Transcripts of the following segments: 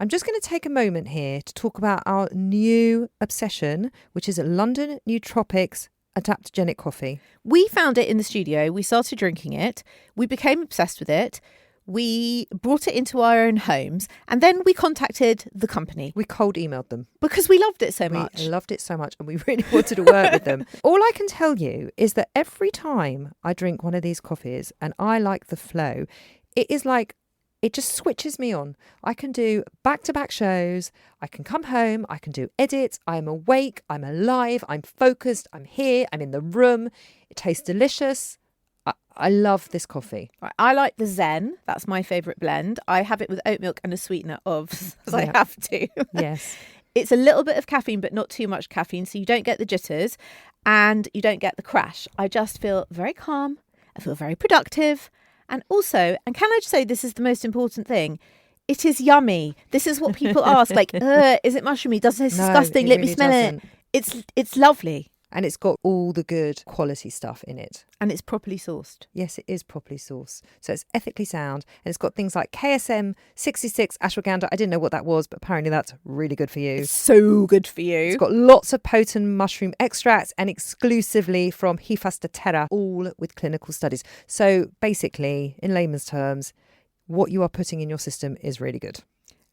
I'm just going to take a moment here to talk about our new obsession, which is London Nootropics adaptogenic coffee. We found it in the studio. We started drinking it. We became obsessed with it. We brought it into our own homes and then we contacted the company. We cold emailed them. Because we loved it so much. We loved it so much and we really wanted to work with them. All I can tell you is that every time I drink one of these coffees and I like the flow, it is like, it just switches me on. I can do back-to-back shows. I can come home. I can do edits. I'm awake. I'm alive. I'm focused. I'm here. I'm in the room. It tastes delicious. I love this coffee. I like the Zen. That's my favourite blend. I have it with oat milk and a sweetener because I have to. Yes. It's a little bit of caffeine, but not too much caffeine. So you don't get the jitters and you don't get the crash. I just feel very calm. I feel very productive. And also, and can I just say this is the most important thing, it is yummy. This is what people ask, like, is it mushroomy? Doesn't it disgusting? Let me smell it. It's lovely. And it's got all the good quality stuff in it. And it's properly sourced. Yes, it is properly sourced. So it's ethically sound. And it's got things like KSM 66 ashwagandha. I didn't know what that was, but apparently that's really good for you. It's so good for you. It's got lots of potent mushroom extracts and exclusively from Hephaestus, all with clinical studies. So basically, in layman's terms, what you are putting in your system is really good.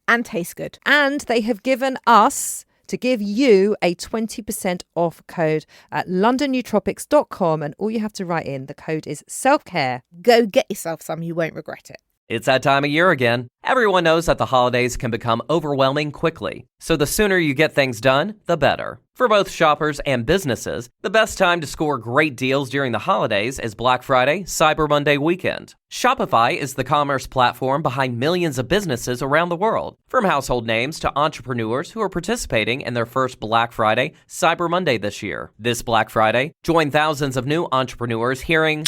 And tastes good. And they have given us, to give you a 20% off code at londonnootropics.com, and all you have to write in, the code is self-care. Go get yourself some, you won't regret it. It's that time of year again. Everyone knows that the holidays can become overwhelming quickly, so the sooner you get things done, the better. For both shoppers and businesses, the best time to score great deals during the holidays is Black Friday, Cyber Monday weekend. Shopify is the commerce platform behind millions of businesses around the world, from household names to entrepreneurs who are participating in their first Black Friday, Cyber Monday this year. This Black Friday, join thousands of new entrepreneurs hearing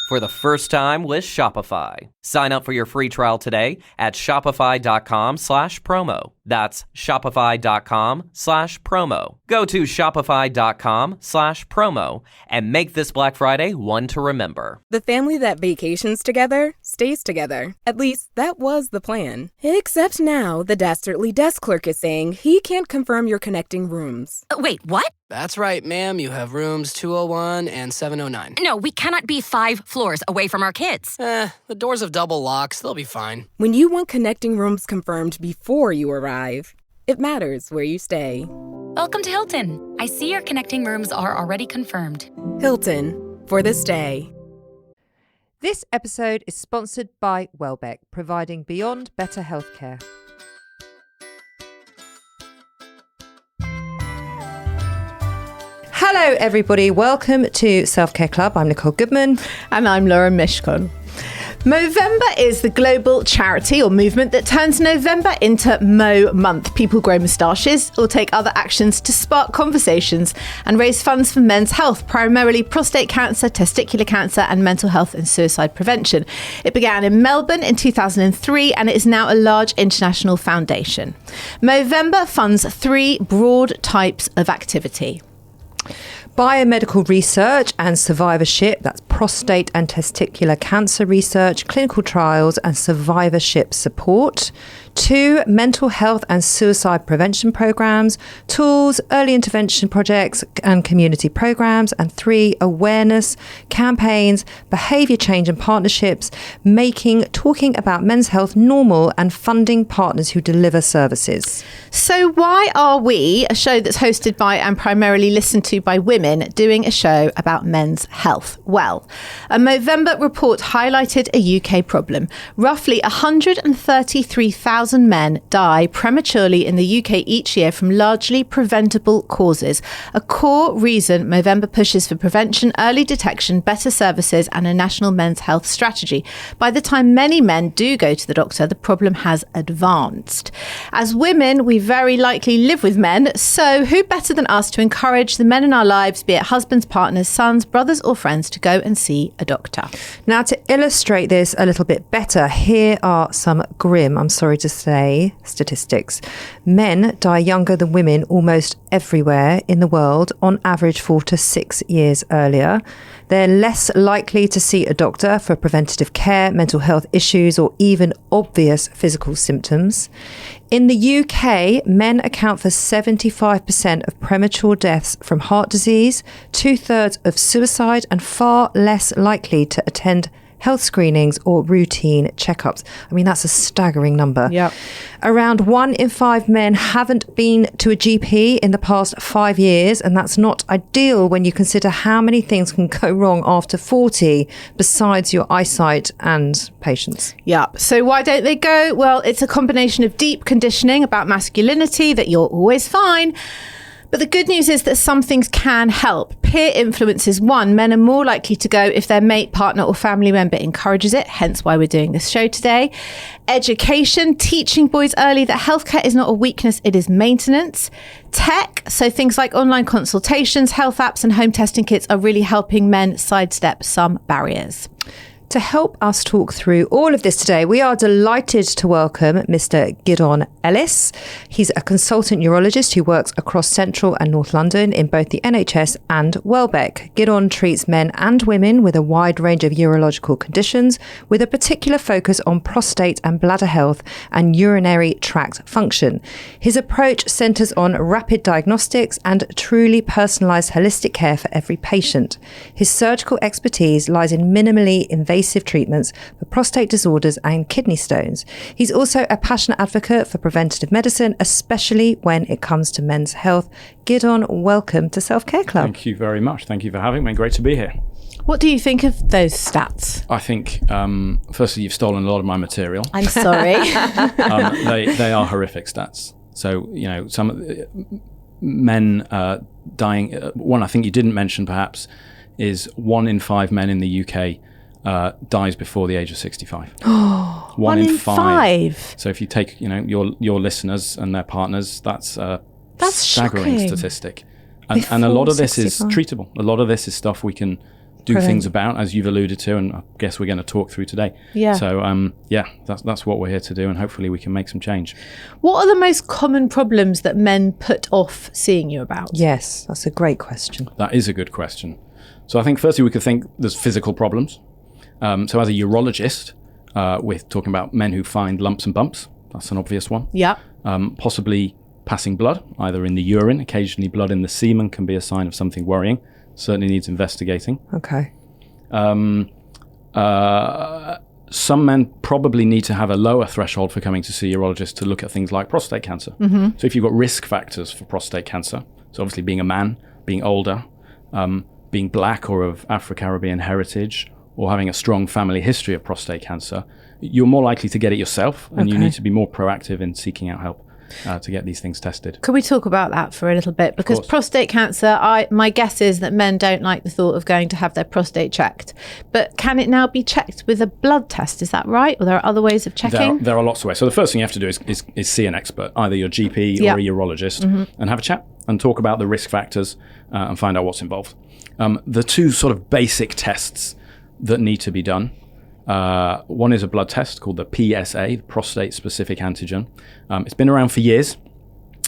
for the first time with Shopify. Sign up for your free trial today at shopify.com/promo. That's shopify.com/promo. Go to shopify.com/promo and make this Black Friday one to remember. The family that vacations together stays together. At least that was the plan. Except now the dastardly desk clerk is saying he can't confirm your connecting rooms. Wait, what? That's right, ma'am. You have rooms 201 and 709. No, we cannot be 5 floors away from our kids. The doors have double locks. They'll be fine. When you want connecting rooms confirmed before you arrive, it matters where you stay. Welcome to Hilton. I see your connecting rooms are already confirmed. Hilton, for the stay. This episode is sponsored by Welbeck, providing beyond better healthcare. Hello, everybody. Welcome to Self-Care Club. I'm Nicole Goodman. And I'm Laura Mishkon. Movember is the global charity or movement that turns November into Mo Month. People grow moustaches or take other actions to spark conversations and raise funds for men's health, primarily prostate cancer, testicular cancer, and mental health and suicide prevention. It began in Melbourne in 2003 and it is now a large international foundation. Movember funds 3 broad types of activity. Biomedical research and survivorship, that's prostate and testicular cancer research, clinical trials and survivorship support. 2, mental health and suicide prevention programs, tools, early intervention projects and community programs. And 3, awareness, campaigns, behaviour change and partnerships, talking about men's health normal and funding partners who deliver services. So why are we, a show that's hosted by and primarily listened to by women, doing a show about men's health? Well, a Movember report highlighted a UK problem. Roughly 133,000 men die prematurely in the UK each year from largely preventable causes. A core reason Movember pushes for prevention, early detection, better services and a national men's health strategy. By the time many men do go to the doctor, the problem has advanced. As women, we very likely live with men, so who better than us to encourage the men in our lives, be it husbands, partners, sons, brothers or friends, to go and see a doctor. Now, to illustrate this a little bit better, here are some grim, I'm sorry to say statistics. Men die younger than women almost everywhere in the world, on average 4 to 6 years earlier. They're less likely to see a doctor for preventative care, mental health issues, or even obvious physical symptoms. In the UK, men account for 75% of premature deaths from heart disease, 2/3 of suicide, and far less likely to attend health screenings or routine checkups. I mean, that's a staggering number. Yep. Around 1 in 5 men haven't been to a GP in the past 5 years, and that's not ideal when you consider how many things can go wrong after 40 besides your eyesight and patience. Yeah. So why don't they go? Well, it's a combination of deep conditioning about masculinity, that you're always fine. But the good news is that some things can help. Peer influence is one. Men are more likely to go if their mate, partner, or family member encourages it, hence why we're doing this show today. Education, teaching boys early that healthcare is not a weakness, it is maintenance. Tech, so things like online consultations, health apps, and home testing kits are really helping men sidestep some barriers. To help us talk through all of this today, we are delighted to welcome Mr. Gidon Ellis. He's a consultant urologist who works across central and north London in both the NHS and Welbeck. Gidon treats men and women with a wide range of urological conditions, with a particular focus on prostate and bladder health and urinary tract function. His approach centres on rapid diagnostics and truly personalised holistic care for every patient. His surgical expertise lies in minimally invasive treatments for prostate disorders and kidney stones. He's also a passionate advocate for preventative medicine, especially when it comes to men's health. Gidon, welcome to Self-Care Club. Thank you very much. Thank you for having me. Great to be here. What do you think of those stats? I think, firstly, you've stolen a lot of my material. I'm sorry. They are horrific stats. So, some men dying. One I think you didn't mention, perhaps, is 1 in 5 men in the UK dies before the age of 65. 1 in 5. So if you take, your listeners and their partners, that's staggering shocking. Statistic. And a lot of this is treatable. A lot of this is stuff we can do things about, as you've alluded to, and I guess we're going to talk through today. Yeah. So, that's what we're here to do, and hopefully we can make some change. What are the most common problems that men put off seeing you about? Yes, that's a great question. That is a good question. So I think firstly we could think there's physical problems. So as a urologist, we're talking about men who find lumps and bumps. That's an obvious one. Yeah. Possibly passing blood, either in the urine. Occasionally blood in the semen can be a sign of something worrying. Certainly needs investigating. Okay. Some men probably need to have a lower threshold for coming to see a urologist to look at things like prostate cancer. Mm-hmm. So if you've got risk factors for prostate cancer, so obviously being a man, being older, being black or of Afro-Caribbean heritage, or having a strong family history of prostate cancer, you're more likely to get it yourself, and you need to be more proactive in seeking out help to get these things tested. Could we talk about that for a little bit? Because prostate cancer, my guess is that men don't like the thought of going to have their prostate checked. But can it now be checked with a blood test? Is that right? Or there are other ways of checking? There are lots of ways. So the first thing you have to do is see an expert, either your GP or a urologist, and have a chat and talk about the risk factors and find out what's involved. The two sort of basic tests that need to be done. One is a blood test called the PSA, prostate specific antigen. It's been around for years.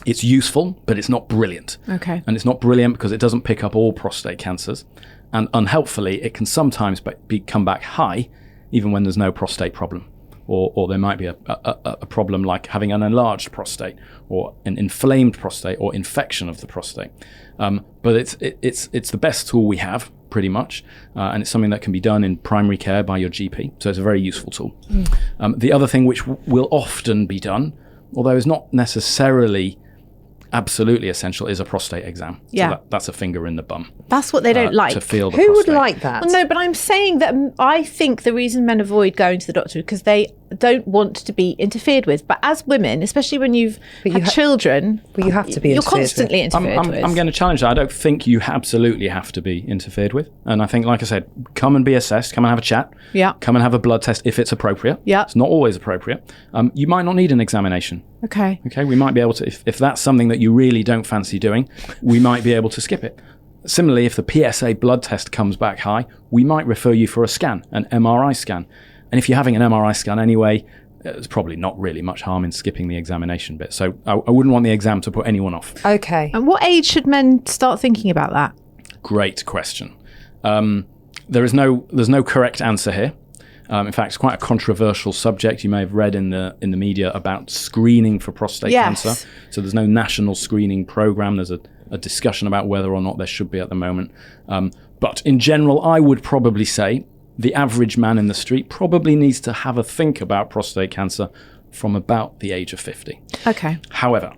It's useful, but it's not brilliant. Okay. And it's not brilliant because it doesn't pick up all prostate cancers. And unhelpfully, it can sometimes come back high, even when there's no prostate problem. Or there might be a problem like having an enlarged prostate, or an inflamed prostate, or infection of the prostate. But it's the best tool we have, pretty much, and it's something that can be done in primary care by your GP. So it's a very useful tool. The other thing which will often be done, although is not necessarily absolutely essential, is a prostate exam. Yeah. So that's a finger in the bum. That's what they don't like. To feel the Who prostate. would like that? Well, no, but I'm saying that I think the reason men avoid going to the doctor is because they don't want to be interfered with. But as women, especially when you've had children, you have to be you're interfered constantly with. interfered with. I'm going to challenge that. I don't think you absolutely have to be interfered with. And I think, like I said, come and be assessed, come and have a chat. Yeah. Come and have a blood test if it's appropriate. Yeah. It's not always appropriate. You might not need an examination. Okay. We might be able to, if that's something that you really don't fancy doing, we might be able to skip it. Similarly, if the PSA blood test comes back high, we might refer you for a scan, an MRI scan. And if you're having an MRI scan anyway, there's probably not really much harm in skipping the examination bit. So I wouldn't want the exam to put anyone off. Okay. And what age should men start thinking about that? Great question. There's no correct answer here. In fact, it's quite a controversial subject. You may have read in the media about screening for prostate cancer. So there's no national screening program. There's a discussion about whether or not there should be at the moment. But in general, I would probably say the average man in the street probably needs to have a think about prostate cancer from about the age of 50. Okay. However,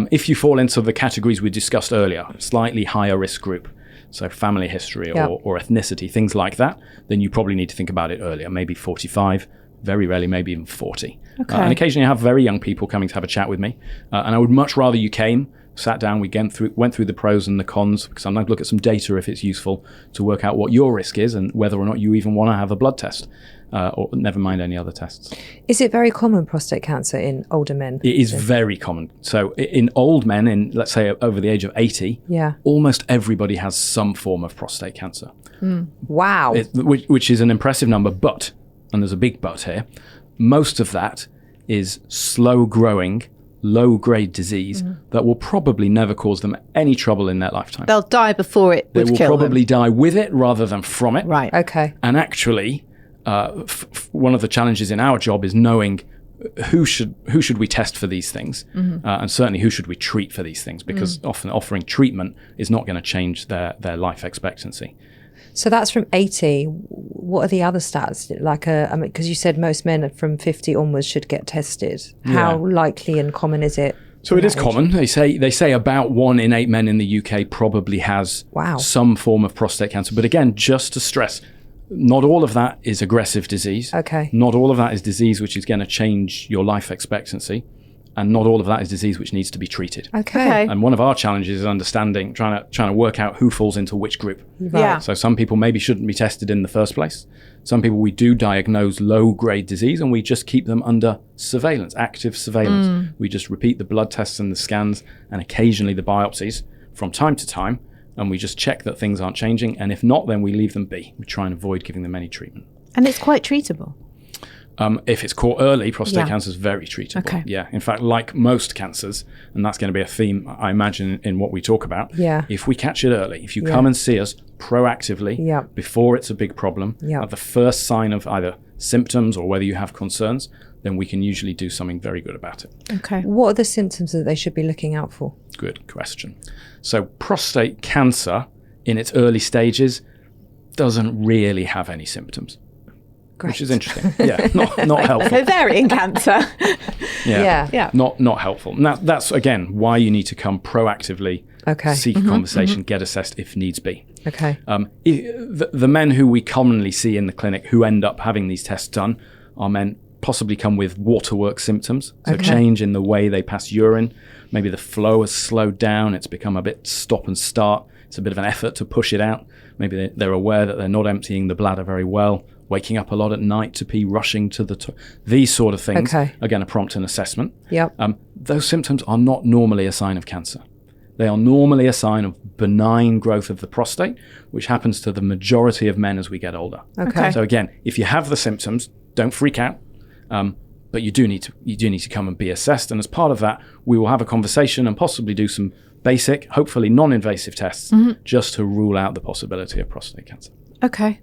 if you fall into the categories we discussed earlier, slightly higher risk group, so family history or ethnicity, things like that, then you probably need to think about it earlier, maybe 45, very rarely maybe even 40. Okay. And occasionally I have very young people coming to have a chat with me, and I would much rather you came, sat down, we went through the pros and the cons, because I'm going to look at some data if it's useful to work out what your risk is and whether or not you even want to have a blood test, or never mind any other tests. Is it very common, prostate cancer, in older men? It is very common. So in old men, in let's say over the age of 80, almost everybody has some form of prostate cancer. Wow. Which is an impressive number, but, and there's a big but here, most of that is slow-growing, low-grade disease that will probably never cause them any trouble in their lifetime. They'll die before it would kill them. They will probably die with it rather than from it. Right. Okay. And actually, one of the challenges in our job is knowing who should we test for these things, and certainly who should we treat for these things, because often offering treatment is not going to change their life expectancy. So that's from 80. What are the other stats? Like, because you said most men from 50 onwards should get tested. How likely and common is it? So it is common. They say about 1 in 8 men in the UK probably has some form of prostate cancer. But again, just to stress, not all of that is aggressive disease. Okay. Not all of that is disease which is going to change your life expectancy. And not all of that is disease which needs to be treated. Okay. And one of our challenges is understanding, trying to work out who falls into which group. Right. Yeah. So some people maybe shouldn't be tested in the first place. Some people we do diagnose low-grade disease and we just keep them under surveillance, active surveillance. We just repeat the blood tests and the scans and occasionally the biopsies from time to time, and we just check that things aren't changing. And if not, then we leave them be. We try and avoid giving them any treatment. And it's quite treatable. If it's caught early, prostate cancer is very treatable. Okay. Yeah. In fact, like most cancers, and that's going to be a theme, I imagine, in what we talk about. Yeah. If we catch it early, if you come and see us proactively before it's a big problem, at the first sign of either symptoms or whether you have concerns, then we can usually do something very good about it. Okay. What are the symptoms that they should be looking out for? Good question. So prostate cancer in its early stages doesn't really have any symptoms. Great. Which is interesting. Yeah, not helpful. Ovarian cancer. Yeah. Not helpful. And that's again why you need to come proactively, seek a conversation, get assessed if needs be. Okay. The men who we commonly see in the clinic who end up having these tests done are men possibly come with waterworks symptoms, so change in the way they pass urine. Maybe the flow has slowed down. It's become a bit stop and start. It's a bit of an effort to push it out. Maybe they're aware that they're not emptying the bladder very well, waking up a lot at night to pee, rushing to the these sort of things are going to prompt an assessment. Yep. Those symptoms are not normally a sign of cancer. They are normally a sign of benign growth of the prostate, which happens to the majority of men as we get older. Okay. So again, if you have the symptoms, don't freak out. But you do need to come and be assessed. And as part of that, we will have a conversation and possibly do some basic, hopefully non-invasive tests, just to rule out the possibility of prostate cancer. Okay.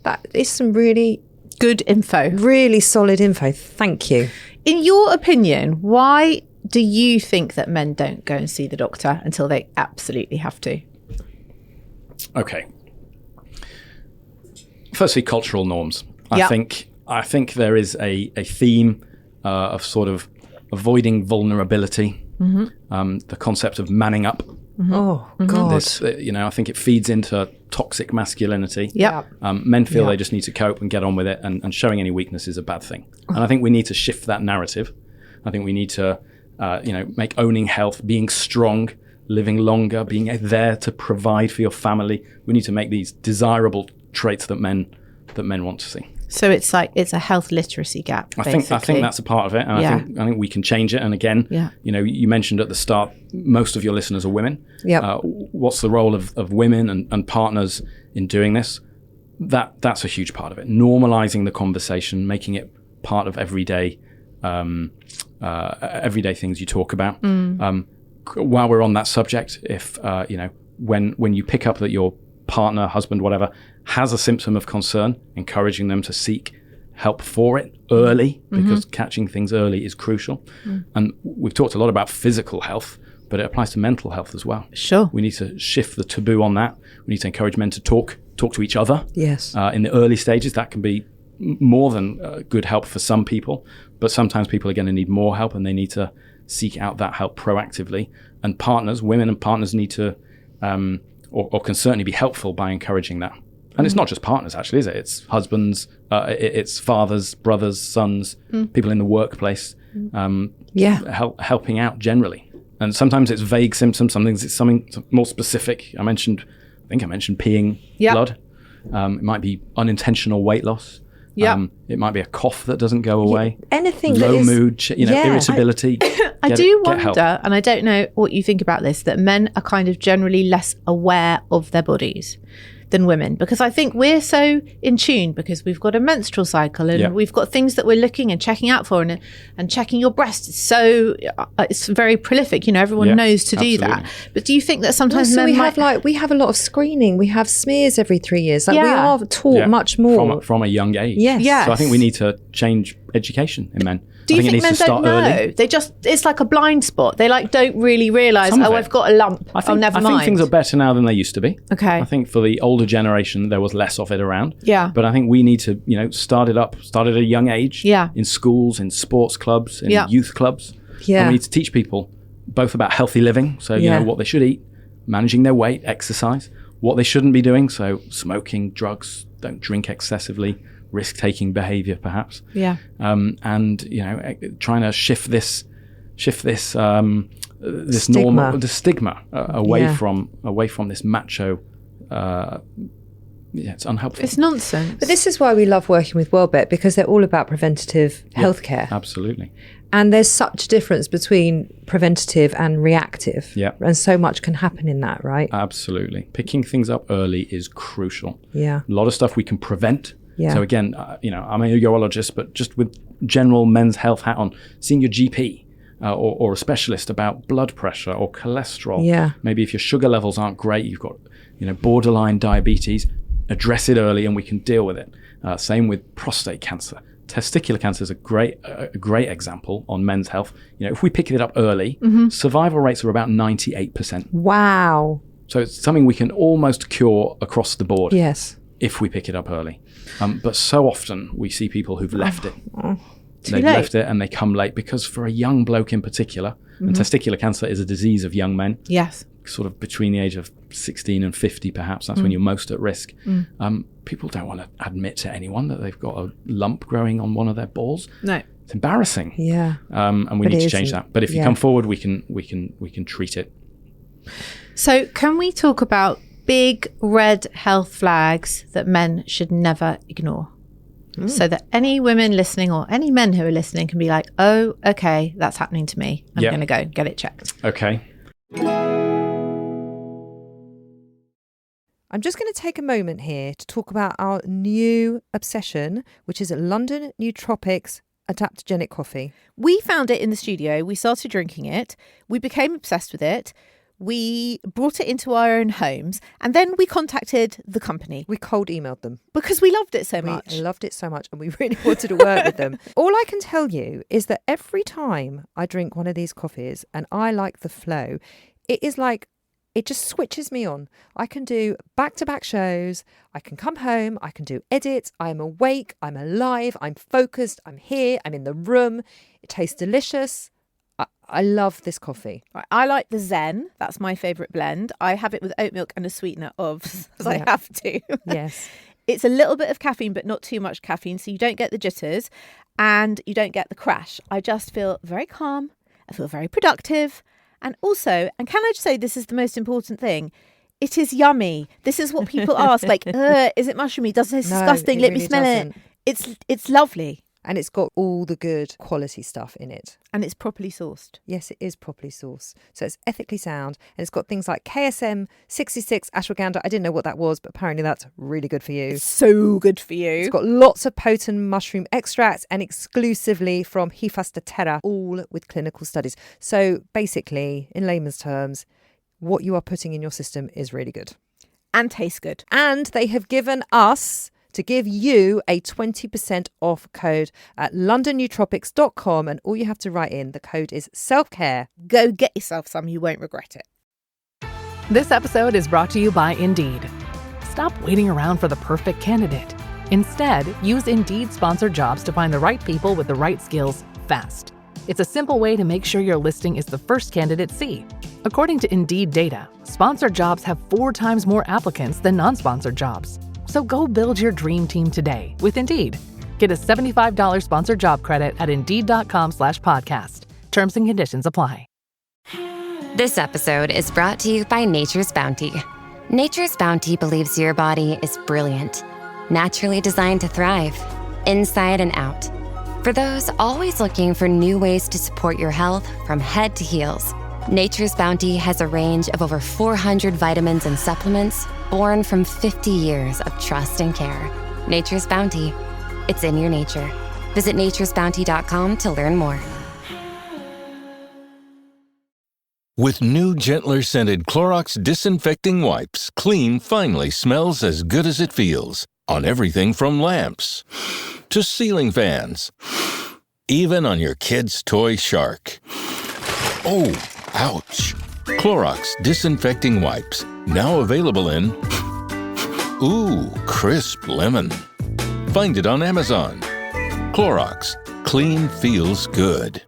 That is some really Good info. really solid info. Thank you. In your opinion, why do you think that men don't go and see the doctor until they absolutely have to? Okay. Firstly, cultural norms. I think there is a theme of sort of avoiding vulnerability, the concept of manning up. Oh, God. This, I think it feeds into toxic masculinity. Yep. Men feel they just need to cope and get on with it, and showing any weakness is a bad thing. And I think we need to shift that narrative. I think we need to, make owning health, being strong, living longer, being there to provide for your family. We need to make these desirable traits that men want to see. So it's a health literacy gap. I think that's a part of it, and I think we can change it. And again, you mentioned at the start, most of your listeners are women. Yep. What's the role of women and partners in doing this? That's a huge part of it. Normalizing the conversation, making it part of everyday things you talk about. While we're on that subject, if when you pick up that your partner, husband, whatever, has a symptom of concern, encouraging them to seek help for it early, because catching things early is crucial. And we've talked a lot about physical health, but it applies to mental health as well. Sure. We need to shift the taboo on that. We need to encourage men to talk to each other. Yes. In the early stages, that can be more than good help for some people, but sometimes people are going to need more help, and they need to seek out that help proactively. And women and partners need to, or can certainly be helpful by encouraging that. And it's not just partners, actually, is it? It's husbands, it's fathers, brothers, sons, people in the workplace, helping out generally. And sometimes it's vague symptoms, sometimes it's something more specific. I think I mentioned peeing blood. It might be unintentional weight loss. It might be a cough that doesn't go away. Anything low that is, mood, irritability. I do wonder, and I don't know what you think about this, that men are kind of generally less aware of their bodies than women, because I think we're so in tune because we've got a menstrual cycle and we've got things that we're looking and checking out for, and checking your breast is so it's very prolific, everyone knows to do that. But do you think that sometimes men we have a lot of screening, we have smears every 3 years, we are taught much more from a young age. Yes. So I think we need to change education in men. Do you think it needs men to start don't know? early. It's like a blind spot. They don't really realise, I've got a lump. Never mind. I think things are better now than they used to be. Okay. I think for the older generation, there was less of it around. Yeah. But I think we need to, start at a young age. Yeah. In schools, in sports clubs, in youth clubs. Yeah. And we need to teach people both about healthy living, so what they should eat, managing their weight, exercise, what they shouldn't be doing, so smoking, drugs, don't drink excessively, risk-taking behavior perhaps. And trying to shift this stigma. Away from this macho. It's unhelpful. It's nonsense. But this is why we love working with WellBet, because they're all about preventative healthcare. Absolutely. And there's such a difference between preventative and reactive. Yeah. And so much can happen in that, right? Absolutely. Picking things up early is crucial. Yeah. A lot of stuff we can prevent. Yeah. So again, I'm a urologist, but just with general men's health hat on, seeing your GP or a specialist about blood pressure or cholesterol. Yeah. Maybe if your sugar levels aren't great, you've got borderline diabetes, address it early and we can deal with it. Same with prostate cancer. Testicular cancer is a great example on men's health. If we pick it up early, survival rates are about 98%. Wow. So it's something we can almost cure across the board. Yes. If we pick it up early. But so often we see people who've left it. They've left it and they come late because for a young bloke in particular, and testicular cancer is a disease of young men. Yes. Sort of between the age of 16 and 50 perhaps, that's when you're most at risk. People don't want to admit to anyone that they've got a lump growing on one of their balls. No. It's embarrassing. Yeah. And we need to change that. But if you come forward, we can treat it. So can we talk about big red health flags that men should never ignore? So that any women listening or any men who are listening can be like, oh, okay, that's happening to me. I'm going to go get it checked. Okay. I'm just going to take a moment here to talk about our new obsession, which is London Nootropics adaptogenic coffee. We found it in the studio. We started drinking it. We became obsessed with it. We brought it into our own homes and then we contacted the company. We cold emailed them. Because we loved it so much. We loved it so much and we really wanted to work with them. All I can tell you is that every time I drink one of these coffees and I like the flow, it is like, it just switches me on. I can do back-to-back shows. I can come home. I can do edits. I'm awake. I'm alive. I'm focused. I'm here. I'm in the room. It tastes delicious. I love this coffee. I like the Zen. That's my favourite blend. I have it with oat milk and a sweetener because I have to. Yes. It's a little bit of caffeine, but not too much caffeine. So you don't get the jitters and you don't get the crash. I just feel very calm. I feel very productive. And also, and can I just say this is the most important thing? It is yummy. This is what people ask. Like, is it mushroomy? Doesn't it taste disgusting? Let me smell it. It's lovely. And it's got all the good quality stuff in it. And it's properly sourced. Yes, it is properly sourced. So it's ethically sound. And it's got things like KSM 66 ashwagandha. I didn't know what that was, but apparently that's really good for you. It's so good for you. It's got lots of potent mushroom extracts and exclusively from Hifasta terra, all with clinical studies. So basically, in layman's terms, what you are putting in your system is really good. And tastes good. And they have given us, to give you, a 20% off code at londonneutropics.com, and all you have to write in, the code is self-care. Go get yourself some, you won't regret it. This episode is brought to you by Indeed. Stop waiting around for the perfect candidate. Instead, use Indeed sponsored jobs to find the right people with the right skills fast. It's a simple way to make sure your listing is the first candidates see. According to Indeed data, sponsored jobs have 4 times more applicants than non-sponsored jobs. So go build your dream team today with Indeed. Get a $75 sponsored job credit at Indeed.com/podcast. Terms and conditions apply. This episode is brought to you by Nature's Bounty. Nature's Bounty believes your body is brilliant, naturally designed to thrive, inside and out. For those always looking for new ways to support your health from head to heels, Nature's Bounty has a range of over 400 vitamins and supplements born from 50 years of trust and care. Nature's Bounty. It's in your nature. Visit naturesbounty.com to learn more. With new, gentler scented Clorox disinfecting wipes, clean finally smells as good as it feels. On everything from lamps to ceiling fans. Even on your kid's toy shark. Oh, ouch. Clorox disinfecting wipes. Now available in crisp lemon. Find it on Amazon. Clorox. Clean feels good.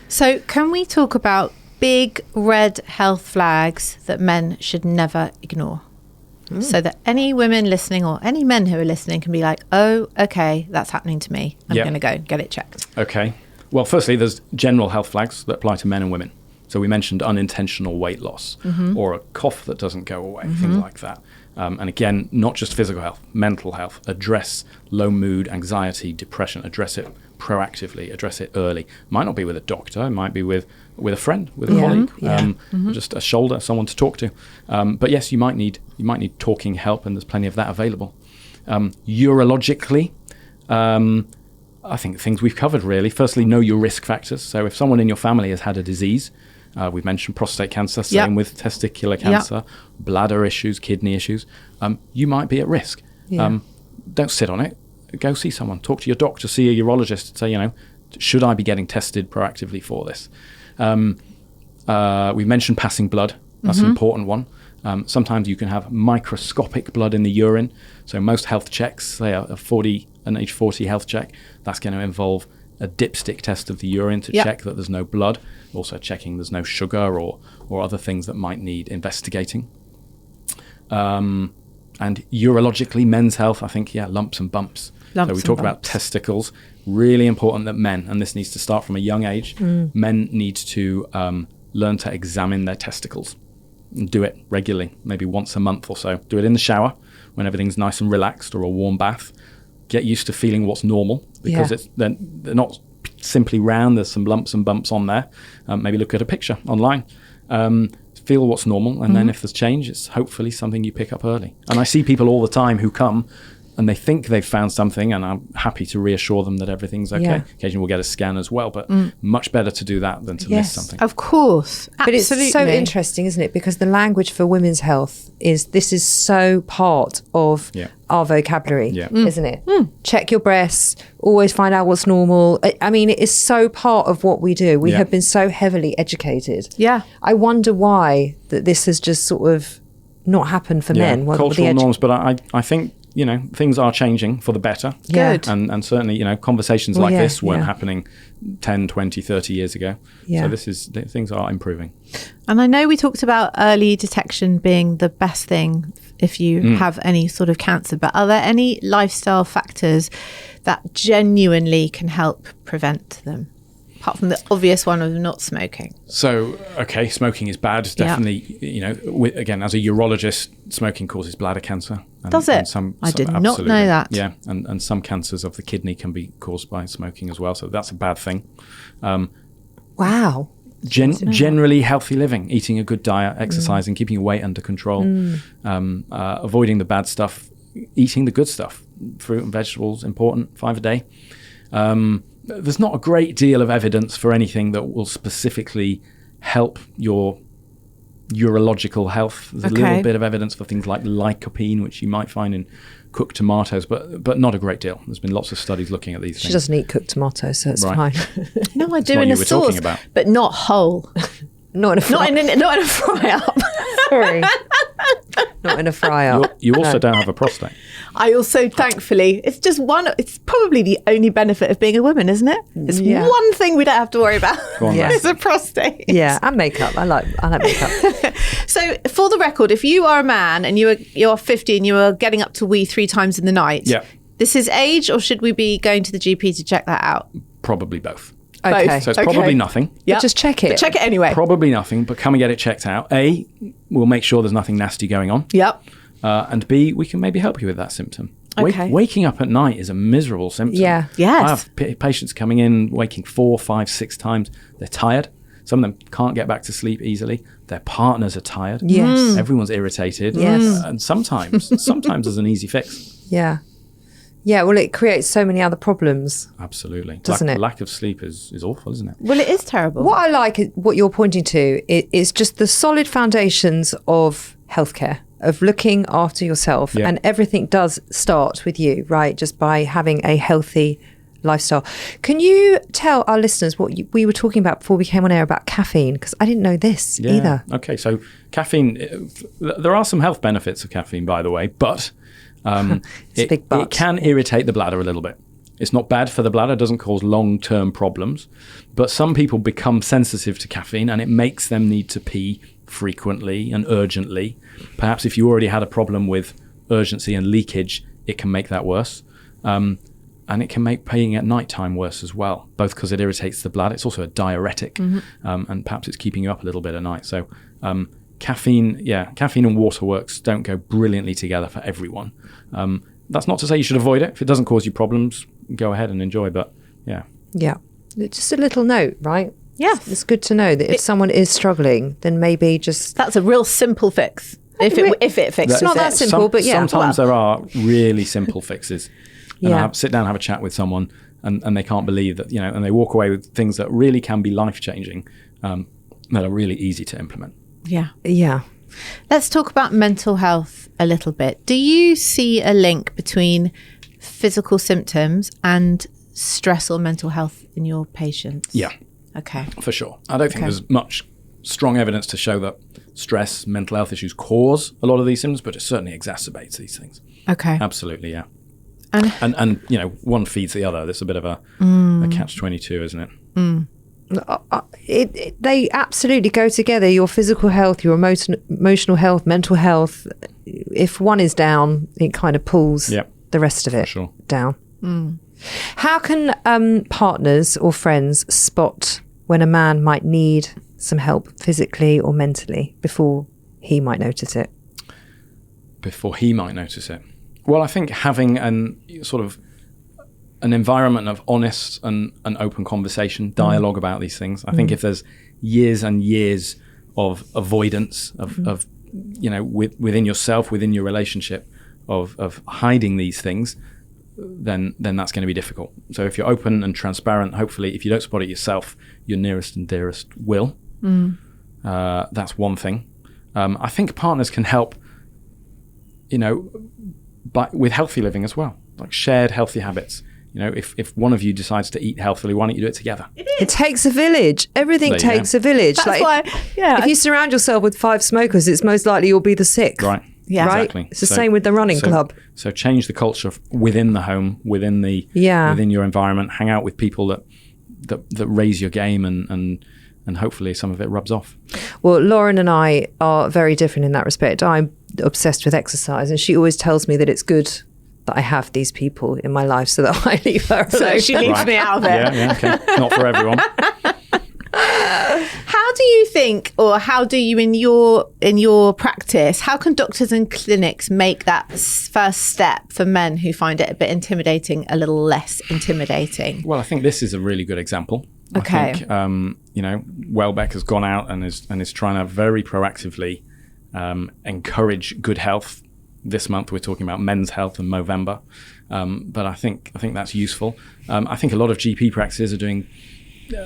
So can we talk about big red health flags that men should never ignore? So that any women listening or any men who are listening can be like, oh, okay, that's happening to me. I'm going to go get it checked. Okay. Well, firstly, there's general health flags that apply to men and women. So we mentioned unintentional weight loss or a cough that doesn't go away, things like that. And again, not just physical health, mental health. Address low mood, anxiety, depression. Address it proactively. Address it early. Might not be with a doctor. It might be with a friend, with a colleague, just a shoulder, someone to talk to. But yes, you might need talking help, and there's plenty of that available. Urologically, I think things we've covered really. Firstly, know your risk factors. So if someone in your family has had a disease, we've mentioned prostate cancer, same with testicular cancer, bladder issues, kidney issues, you might be at risk. Don't sit on it. Go see someone. Talk to your doctor, see a urologist. Say, should I be getting tested proactively for this? We mentioned passing blood. That's an important one. Sometimes you can have microscopic blood in the urine. So most health checks, say an age 40 health check, that's going to involve a dipstick test of the urine to check that there's no blood, also checking there's no sugar or other things that might need investigating. And urologically, men's health, I think, lumps and bumps. So we talked about testicles. Really important that men, and this needs to start from a young age, men need to learn to examine their testicles and do it regularly, maybe once a month or so. Do it in the shower when everything's nice and relaxed, or a warm bath. Get used to feeling what's normal, because they're not simply round. There's some lumps and bumps on there. Maybe look at a picture online. Feel what's normal, and then if there's change, it's hopefully something you pick up early. And I see people all the time who come and they think they've found something, and I'm happy to reassure them that everything's okay. Occasionally we'll get a scan as well, but much better to do that than to miss something. Of course. But Absolutely. It's so interesting, isn't it? Because the language for women's health is so part of our vocabulary, isn't it? Check your breasts, always find out what's normal. I mean, it is so part of what we do. We have been so heavily educated. I wonder why that this has just sort of not happened for men. Cultural norms, but I think, things are changing for the better. Good. And certainly, conversations like this weren't happening 10, 20, 30 years ago. So things are improving. And I know we talked about early detection being the best thing if you have any sort of cancer, but are there any lifestyle factors that genuinely can help prevent them? Apart from the obvious one of not smoking. So, smoking is bad. Definitely, again, as a urologist, smoking causes bladder cancer. Does it? I did not know that. Yeah, and some cancers of the kidney can be caused by smoking as well, so that's a bad thing. Wow. Generally healthy living, eating a good diet, exercising, keeping your weight under control, avoiding the bad stuff, eating the good stuff. Fruit and vegetables, important, 5 a day. There's not a great deal of evidence for anything that will specifically help your urological health. There's a little bit of evidence for things like lycopene, which you might find in cooked tomatoes, but not a great deal. There's been lots of studies looking at these things. She doesn't eat cooked tomatoes, so it's fine. No, I do in a sauce, but not whole. Not in a fry. Not in a fry up. Sorry. Not in a fry up. You also don't have a prostate. I also, thankfully, it's probably the only benefit of being a woman, isn't it? It's one thing we don't have to worry about. It's a prostate. Yeah, and makeup. I like makeup. So, for the record, if you are a man and you're 50 and you are getting up to wee 3 times in the night, this is age, or should we be going to the GP to check that out? Probably both. Okay. So it's probably nothing. Yeah. Just check it. But check it anyway. Probably nothing, but come and get it checked out. A, we'll make sure there's nothing nasty going on. Yep. And B, we can maybe help you with that symptom. Okay. Waking up at night is a miserable symptom. Yeah. Yes. I have patients coming in waking 4, 5, 6 times. They're tired. Some of them can't get back to sleep easily. Their partners are tired. Yes. Everyone's irritated. Yes. And sometimes there's an easy fix. Yeah. Yeah, well, it creates so many other problems. Absolutely. Doesn't it? Lack of sleep is awful, isn't it? Well, it is terrible. What I like, what you're pointing to, is just the solid foundations of healthcare, of looking after yourself. Yeah. And everything does start with you, right? Just by having a healthy lifestyle. Can you tell our listeners what we were talking about before we came on air about caffeine? Because I didn't know this either. Okay, so caffeine, there are some health benefits of caffeine, by the way, but... it can irritate the bladder a little bit. It's not bad for the bladder, doesn't cause long-term problems, but some people become sensitive to caffeine and it makes them need to pee frequently and urgently. Perhaps if you already had a problem with urgency and leakage, it can make that worse. And it can make peeing at night time worse as well, both because it irritates the bladder. It's also a diuretic, and perhaps it's keeping you up a little bit at night. So caffeine and waterworks don't go brilliantly together for everyone. That's not to say you should avoid it. If it doesn't cause you problems, go ahead and enjoy, but yeah. Yeah. Just a little note, right? Yes. It's good to know that if someone is struggling, then maybe just... That's a real simple fix. If it fixes it's not that simple, but yeah. Sometimes there are really simple fixes. And I sit down and have a chat with someone and they can't believe that, and they walk away with things that really can be life-changing, that are really easy to implement. Yeah. Yeah. Let's talk about mental health a little bit. Do you see a link between physical symptoms and stress or mental health in your patients? Yeah. Okay. For sure. I don't think there's much strong evidence to show that stress, mental health issues cause a lot of these symptoms, but it certainly exacerbates these things. Okay. Absolutely, yeah. And one feeds the other. There's a bit of a catch-22, isn't it? Mm. They absolutely go together. Your physical health, your emotional health, mental health. If one is down, it kind of pulls the rest of it down. Mm. How can partners or friends spot when a man might need some help physically or mentally before he might notice it? Before he might notice it? Well, I think having an environment of honest and open conversation, dialogue about these things. I think if there's years and years of avoidance of within yourself, within your relationship, of hiding these things, then that's going to be difficult. So if you're open and transparent, hopefully, if you don't spot it yourself, your nearest and dearest will. That's one thing. I think partners can help, with healthy living as well, like shared healthy habits. If one of you decides to eat healthily, why don't you do it together? It takes a village. Everything takes a village. That's why, if you surround yourself with 5 smokers, it's most likely you'll be the 6th. Right. Yeah. Right? Exactly. It's the same with the running club. So change the culture within the home, within your environment. Hang out with people that raise your game and hopefully some of it rubs off. Well, Lauren and I are very different in that respect. I'm obsessed with exercise and she always tells me that it's good that I have these people in my life so that I leave her alone. So she leaves me out of it. Yeah, okay. Not for everyone. How do you think, or how do you in your practice, how can doctors and clinics make that first step for men who find it a bit intimidating a little less intimidating? Well, I think this is a really good example. Okay. I think, Welbeck has gone out and is trying to very proactively encourage good health. This month we're talking about men's health and Movember, but I think that's useful. I think a lot of GP practices are doing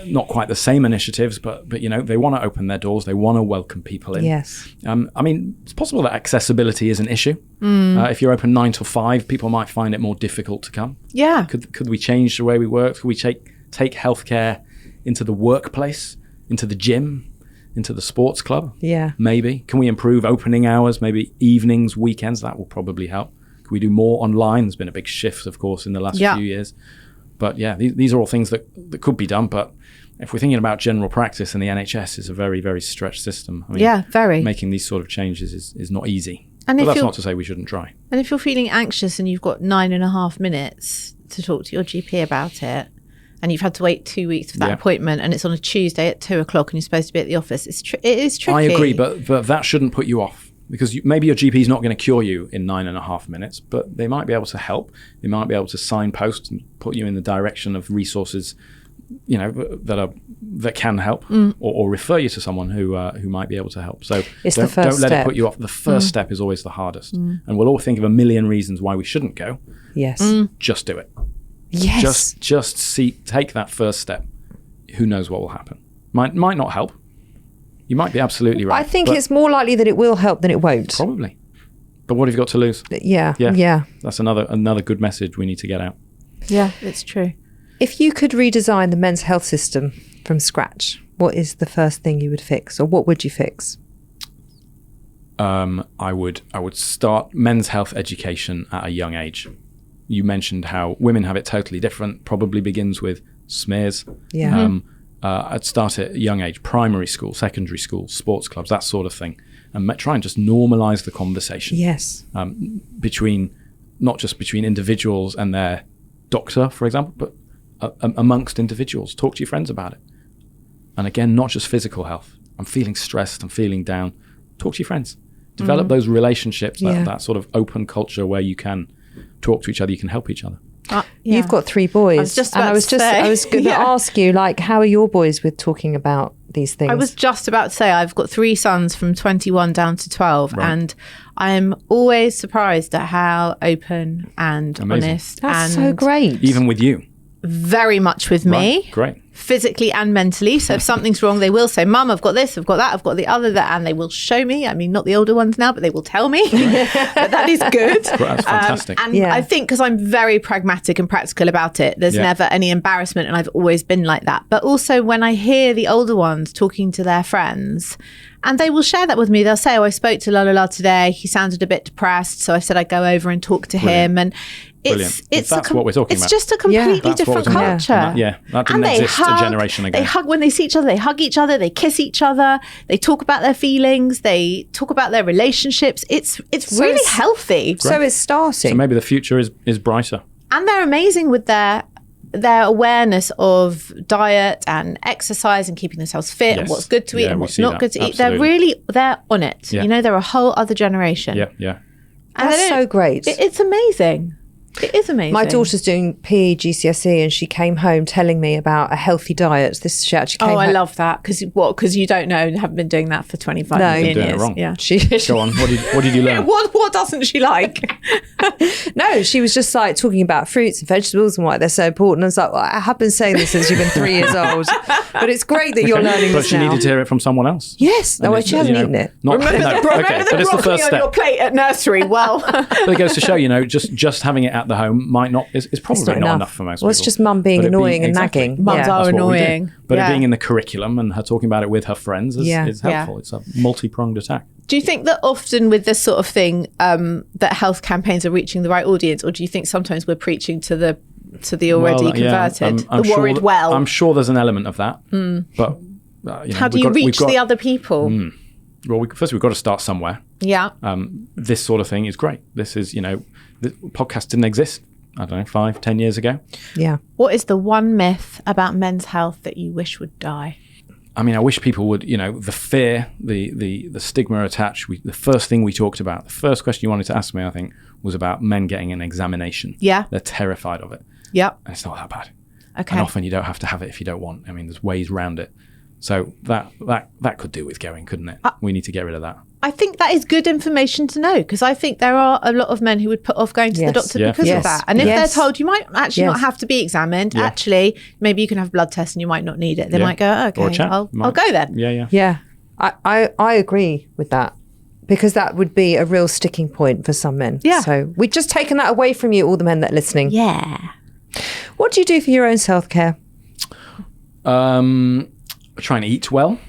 not quite the same initiatives, but they want to open their doors. They want to welcome people in. Yes. It's possible that accessibility is an issue. If you're open 9 till 5, people might find it more difficult to come. Yeah. Could we change the way we work? Could we take healthcare into the workplace, into the gym, into the sports club? Yeah. Maybe. Can we improve opening hours, maybe evenings, weekends? That will probably help. Can we do more online? There's been a big shift, of course, in the last few years. But yeah, these are all things that could be done. But if we're thinking about general practice, and the NHS is a very, very stretched system. Very. Making these sort of changes is not easy. And but that's not to say we shouldn't try. And if you're feeling anxious and you've got 9.5 minutes to talk to your GP about it, and you've had to wait 2 weeks for that appointment, and it's on a Tuesday at 2:00 and you're supposed to be at the office, it is tricky. I agree, but that shouldn't put you off, because maybe your GP is not going to cure you in 9.5 minutes, but they might be able to help. They might be able to signpost and put you in the direction of resources, that can help, or refer you to someone who might be able to help. So don't let it put you off. The first step is always the hardest, and we'll all think of a million reasons why we shouldn't go. Yes. Just do it. Yes. Just take that first step. Who knows what will happen? Might not help. You might be absolutely right. I think it's more likely that it will help than it won't. Probably. But what have you got to lose? Yeah. That's another good message we need to get out. Yeah, it's true. If you could redesign the men's health system from scratch, what is the first thing you would fix, or what would you fix? I would start men's health education at a young age. You mentioned how women have it totally different. Probably begins with smears. Yeah. I'd start at a young age, primary school, secondary school, sports clubs, that sort of thing, and try and just normalize the conversation. Yes. Not just between individuals and their doctor, for example, but amongst individuals. Talk to your friends about it. And again, not just physical health. I'm feeling stressed, I'm feeling down. Talk to your friends. Develop those relationships, that sort of open culture where you can talk to each other, you can help each other. You've got 3 boys. I was going to ask you, how are your boys with talking about these things? I was just about to say, I've got 3 sons from 21 down to 12, and I'm always surprised at how open and honest. That's so great. Even with you. Very much with me. Great. Physically and mentally. So if something's wrong, they will say, Mum, I've got this, I've got that, I've got the other, and they will show me. I mean, not the older ones now, but they will tell me. But that is good. That's fantastic. I think because I'm very pragmatic and practical about it, there's never any embarrassment, and I've always been like that. But also when I hear the older ones talking to their friends, and they will share that with me. They'll say, I spoke to La today. He sounded a bit depressed. So I said I'd go over and talk to him. And it's that's what we're talking about. It's just a completely different culture. That didn't exist a generation ago. They hug when they see each other. They hug each other. They kiss each other. They talk about their feelings. They talk about their relationships. It's really healthy. So it's starting. So maybe the future is brighter. And they're amazing with their awareness of diet and exercise and keeping themselves fit and what's good to eat and what's not good to eat. Absolutely. They're on it. Yeah. They're a whole other generation. Yeah. And that's so great. It's amazing. It is amazing. My daughter's doing PE GCSE, and she came home telling me about a healthy diet. She actually came home. I love that, because you don't know and haven't been doing that for 25 million years. It wrong. Yeah. Go on. What did you learn? What doesn't she like? No, she was just talking about fruits and vegetables and why they're so important. I was like, well, I have been saying this since you've been 3 years old, but it's great that you're learning but this she now. needed to hear it from someone else. Yes. No, she hasn't eaten it. Remember the broccoli on your plate at nursery. Well, but it goes to show, just having it at the home might not is probably not enough for most people. Well, it's just mum being annoying and nagging. Mums are annoying. But it being in the curriculum and her talking about it with her friends is helpful. It's a multi-pronged attack. Do you think that often with this sort of thing that health campaigns are reaching the right audience, or do you think sometimes we're preaching to the already converted, the worried well? I'm sure there's an element of that. But how do you reach the other people? Well, first we've got to start somewhere. Yeah. This sort of thing is great. This is, the podcast didn't exist, I don't know, 5-10 years ago. Yeah. What is the one myth about men's health that you wish would die? I mean, I wish people would, the fear, the stigma attached. The first thing we talked about, the first question you wanted to ask me, I think, was about men getting an examination. Yeah. They're terrified of it. Yep. And it's not that bad. Okay. And often you don't have to have it if you don't want. I mean, there's ways around it. So that could do with going, couldn't it? We need to get rid of that. I think that is good information to know, because I think there are a lot of men who would put off going to the doctor because of that. And if they're told you might actually not have to be examined, actually, maybe you can have a blood test and you might not need it. They might go, okay, I'll go then. Yeah. I agree with that, because that would be a real sticking point for some men. Yeah. So we've just taken that away from you, all the men that are listening. Yeah. What do you do for your own self-care? I try and eat well.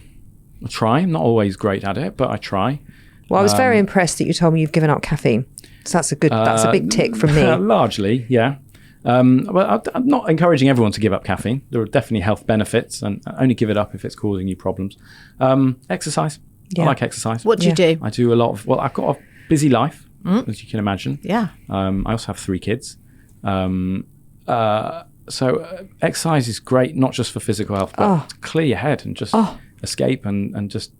I try. I'm not always great at it, but I try. Well, I was very impressed that you told me you've given up caffeine. So that's a big tick from me. Largely, yeah. Well, I'm not encouraging everyone to give up caffeine. There are definitely health benefits, and only give it up if it's causing you problems. Exercise. I like exercise. What do you do? I do a lot of, I've got a busy life, as you can imagine. Yeah. I also have 3 kids. So exercise is great, not just for physical health, but to clear your head and just escape and just,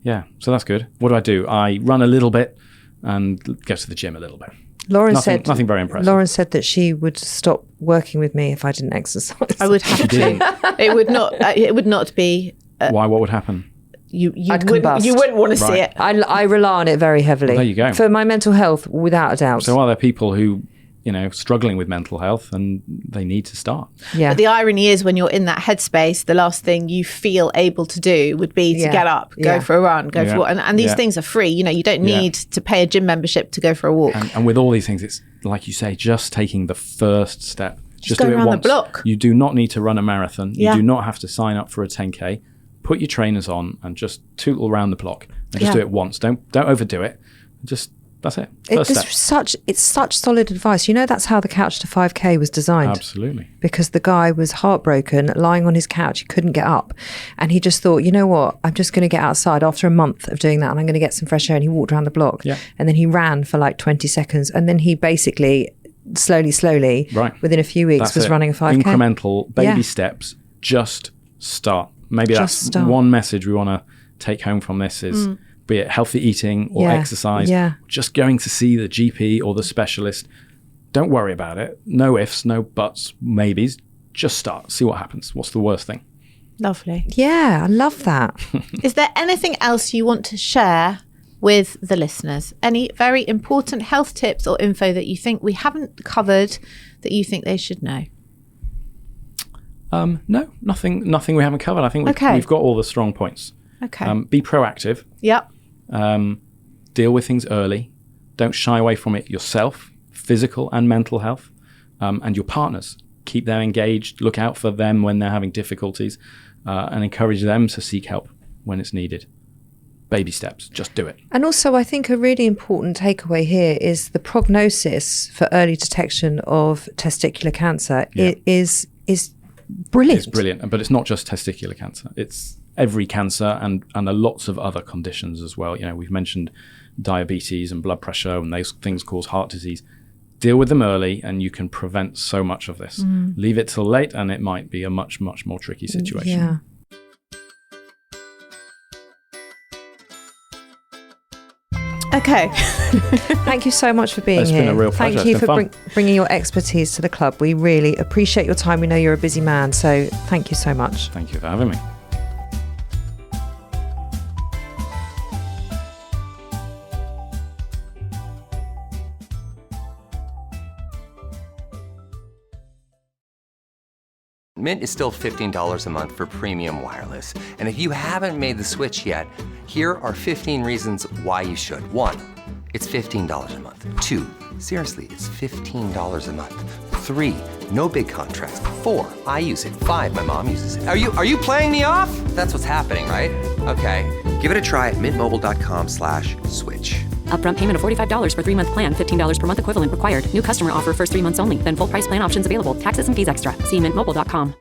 so that's good. What do? I run a little bit and go to the gym a little bit. Nothing very impressive. Lauren said that she would stop working with me if I didn't exercise. I would have to. It would not be. Why? What would happen? You wouldn't want to see it. I rely on it very heavily. Well, there you go. For my mental health, without a doubt. So are there people who, struggling with mental health and they need to start? Yeah. But the irony is, when you're in that headspace, the last thing you feel able to do would be to get up, go for a run, go for a walk. And these things are free. You don't need to pay a gym membership to go for a walk. And with all these things, it's like you say, just taking the first step. Just go do it around once. the block. You do not need to run a marathon. You do not have to sign up for a 10K. Put your trainers on and just tootle around the block and just do it once. Don't overdo it. Just that's it. It's such solid advice. That's how the Couch to 5K was designed. Absolutely. Because the guy was heartbroken, lying on his couch. He couldn't get up. And he just thought, you know what? I'm just going to get outside after a month of doing that, and I'm going to get some fresh air. And he walked around the block. Yeah. And then he ran for like 20 seconds. And then he basically, slowly, within a few weeks, was running a 5K. Incremental baby steps. Just start. Maybe that's one message we want to take home from this is, be it healthy eating or exercise, just going to see the GP or the specialist. Don't worry about it. No ifs, no buts, maybes. Just start. See what happens. What's the worst thing? Lovely. Yeah, I love that. Is there anything else you want to share with the listeners? Any very important health tips or info that you think we haven't covered that you think they should know? No, nothing we haven't covered. I think we've got all the strong points. Okay. Be proactive. Yep. Deal with things early. Don't shy away from it yourself, physical and mental health, and your partners. Keep them engaged. Look out for them when they're having difficulties, and encourage them to seek help when it's needed. Baby steps. Just do it. And also, I think a really important takeaway here is the prognosis for early detection of testicular cancer is brilliant. It's brilliant, but it's not just testicular cancer. It's every cancer and lots of other conditions as well. We've mentioned diabetes and blood pressure, and those things cause heart disease. Deal with them early and you can prevent so much of this. Leave it till late and it might be a much, much more tricky situation. Yeah. Okay. Thank you so much for being here. It's been a real pleasure. Thank you for bringing your expertise to the club. We really appreciate your time. We know you're a busy man, so thank you so much. Thank you for having me. Mint is still $15 a month for premium wireless. And if you haven't made the switch yet, here are 15 reasons why you should. 1, it's $15 a month. 2, seriously, it's $15 a month. 3, no big contracts. 4, I use it. 5, my mom uses it. Are you playing me off? That's what's happening, right? Okay, give it a try at mintmobile.com/switch. Upfront payment of $45 for 3-month plan, $15 per month equivalent required. New customer offer first 3 months only. Then full price plan options available. Taxes and fees extra. See mintmobile.com.